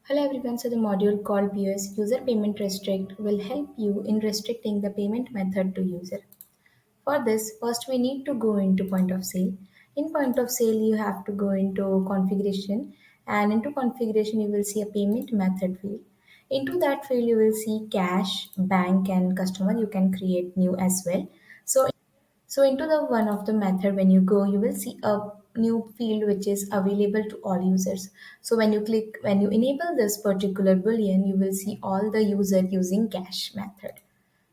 Hello everyone, so the module called POS User Payment Restrict will help you in restricting the payment method to user. For this, first we need to go into point of sale. In point of sale, you have to go into configuration, and into configuration you will see a payment method field. Into that field you will see cash, bank and customer. You can create new as well. So into the one of the method, when you go, you will see a new field which is available to all users. So when you enable this particular boolean, you will see all the user using cash method.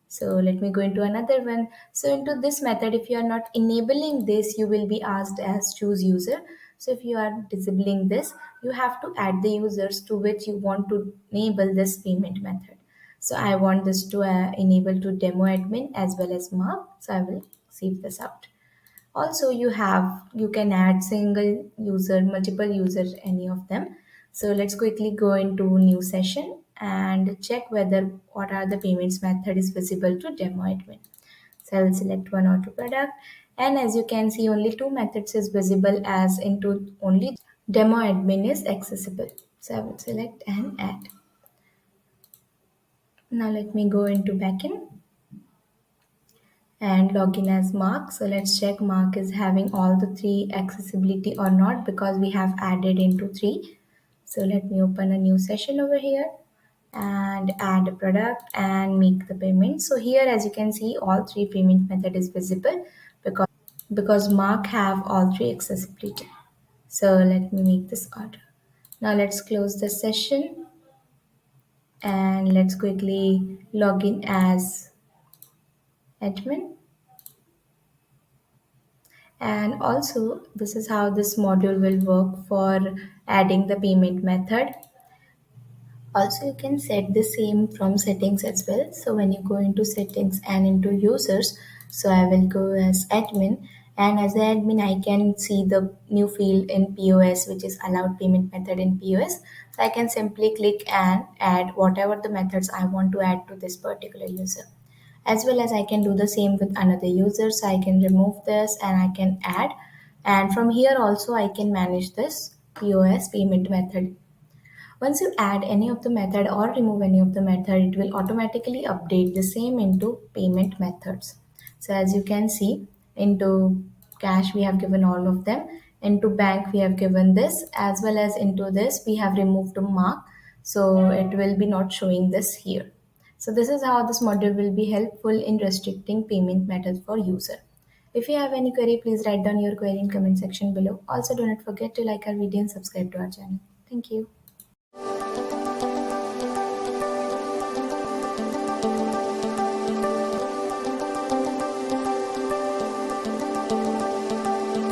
So let me go into another one. So into this method, if you are not enabling this, you will be asked as choose user. So if you are disabling this, you have to add the users to which you want to enable this payment method. So I want this to enable to demo admin as well as mark. So I will save this out. Also, you can add single user, multiple users, any of them. So let's quickly go into new session and check whether what are the payments method is visible to demo admin. So I will select one or two product, and as you can see, only two methods is visible as into only demo admin is accessible. So I will select and add. Now let me go into backend and login as Mark. So let's check Mark is having all the three accessibility or not because we have added into three. So let me open a new session over here and add a product and make the payment. So here as you can see all three payment method is visible because Mark have all three accessibility. So let me make this order. Now let's close the session and let's quickly log in as admin. And also, this is how this module will work for adding the payment method. Also, you can set the same from settings as well. So when you go into settings and into users, so I will go as admin, and as an admin, I can see the new field in POS, which is allowed payment method in POS. So I can simply click and add whatever the methods I want to add to this particular user, as well as I can do the same with another user. So I can remove this and I can add, and from here also I can manage this POS payment method. Once you add any of the method or remove any of the method, it will automatically update the same into payment methods. So as you can see, into cash we have given all of them, into bank we have given this, as well as into this we have removed a mark, so it will be not showing this here. So this is how this module will be helpful in restricting payment methods for user. If you have any query, please write down your query in comment section below. Also, do not forget to like our video and subscribe to our channel. Thank you.